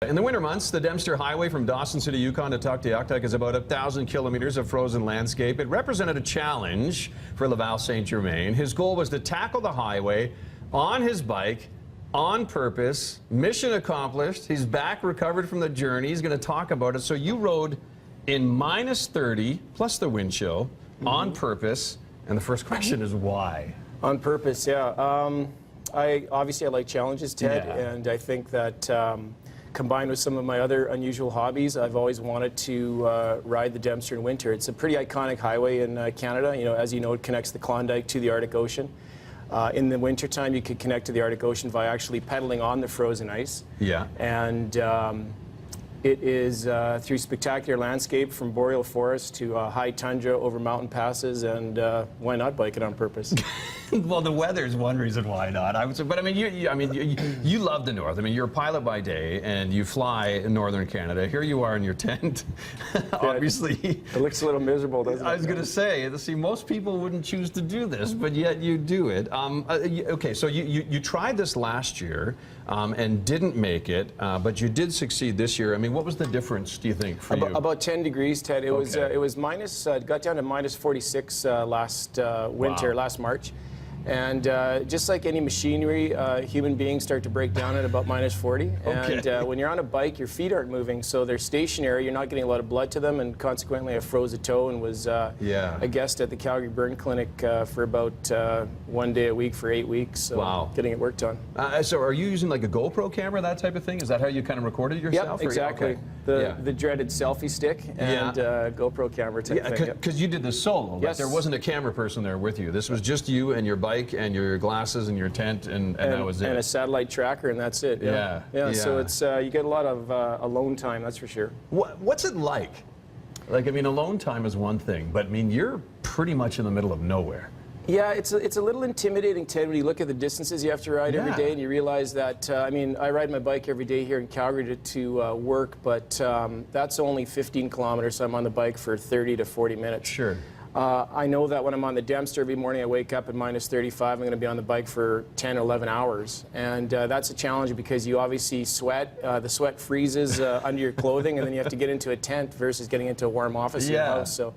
In the winter months, the Dempster Highway from Dawson City, Yukon to Tuktoyaktuk is about 1,000 kilometers of frozen landscape. It represented a challenge for Laval St. Germain. His goal was to tackle the highway on his bike on purpose. Mission accomplished. He's back, recovered from the journey. He's going to talk about it. So you rode in -30 plus the wind chill on purpose. And the first question is why? On purpose, yeah. I like challenges, Ted, and I think that combined with some of my other unusual hobbies, I've always wanted to ride the Dempster in winter. It's a pretty iconic highway in Canada. You know, as you know, it connects the Klondike to the Arctic Ocean. In the wintertime, you could connect to the Arctic Ocean by actually pedaling on the frozen ice. Yeah. And it is through spectacular landscape from boreal forest to high tundra over mountain passes, and why not bike it on purpose? Well, the weather is one reason why not. But I mean, you love the north. I mean, you're a pilot by day, and you fly in northern Canada. Here you are in your tent. Obviously, it looks a little miserable, doesn't it? I was going to say, see, most people wouldn't choose to do this, but yet you do it. Okay, so you tried this last year and didn't make it, but you did succeed this year. I mean, what was the difference, do you think, for you? About 10 degrees, Ted. It was it got down to -46 last winter, last March. And just like any machinery, human beings start to break down at about -40. Okay. And when you're on a bike, your feet aren't moving, so they're stationary. You're not getting a lot of blood to them, and consequently, I froze a toe and was a guest at the Calgary Burn Clinic for about 1 day a week for 8 weeks. So getting it worked on. So are you using like a GoPro camera, that type of thing? Is that how you kind of recorded yourself? Yep, exactly. The dreaded selfie stick and GoPro camera type thing. Because you did this solo. Yes. Like there wasn't a camera person there with you. This was just you and your bike and your glasses and your tent, and that was it. And a satellite tracker, and that's it. Yeah. So it's you get a lot of alone time, that's for sure. What's it like? Like, I mean, alone time is one thing, but I mean, you're pretty much in the middle of nowhere. Yeah, it's a little intimidating, Ted, when you look at the distances you have to ride every day, and you realize that, I mean, I ride my bike every day here in Calgary to work, but that's only 15 kilometers, so I'm on the bike for 30 to 40 minutes. Sure. I know that when I'm on the Dempster every morning, I wake up at -35, I'm going to be on the bike for 10 or 11 hours. And that's a challenge because you obviously sweat. The sweat freezes under your clothing, and then you have to get into a tent versus getting into a warm office in your house. So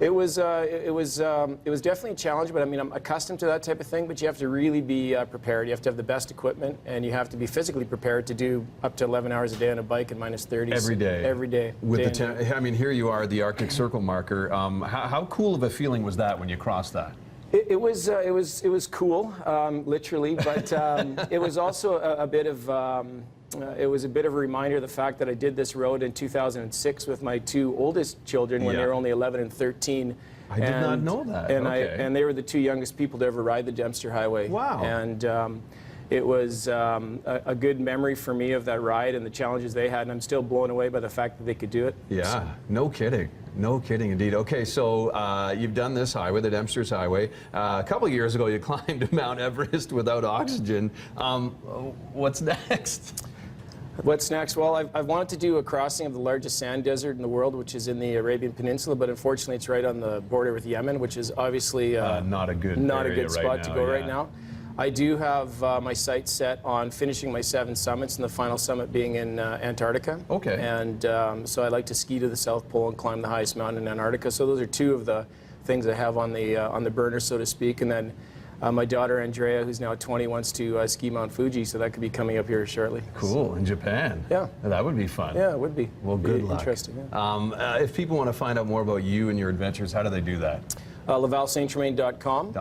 it was definitely a challenge, but I mean, I'm accustomed to that type of thing, but you have to really be prepared. You have to have the best equipment, and you have to be physically prepared to do up to 11 hours a day on a bike at -30. Every day. Every day. With I mean, here you are, the Arctic Circle marker. How cool of a feeling was that when you crossed that? It was cool, literally, but it was also a bit of a reminder of the fact that I did this road in 2006 with my two oldest children when they were only 11 and 13. I did not know that. And they were the two youngest people to ever ride the Dempster Highway. Wow. And it was a good memory for me of that ride and the challenges they had, and I'm still blown away by the fact that they could do it. Yeah, no kidding. No kidding indeed. Okay, so you've done this highway, the Dempster's Highway. A couple of years ago, you climbed Mount Everest without oxygen. What's next? What's next? Well, I've wanted to do a crossing of the largest sand desert in the world, which is in the Arabian Peninsula, but unfortunately it's right on the border with Yemen, which is obviously not a good spot to go right now. I do have my sights set on finishing my 7 summits, and the final summit being in Antarctica. Okay. And so I like to ski to the South Pole and climb the highest mountain in Antarctica. So those are two of the things I have on the burner, so to speak. And then my daughter Andrea, who's now 20, wants to ski Mount Fuji, so that could be coming up here shortly. Cool, in Japan. Yeah. That would be fun. Yeah, it would be. Well, good luck. Interesting. Yeah. If people want to find out more about you and your adventures, how do they do that? LavalSaintGermain.com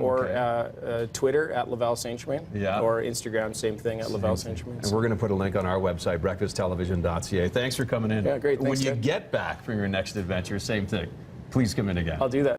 or Twitter at Laval St. Germain, or Instagram, same thing, at Laval St. Germain. And we're going to put a link on our website, breakfasttelevision.ca. Thanks for coming in. Yeah, great. Thanks, when you get back from your next adventure, same thing. Please come in again. I'll do that.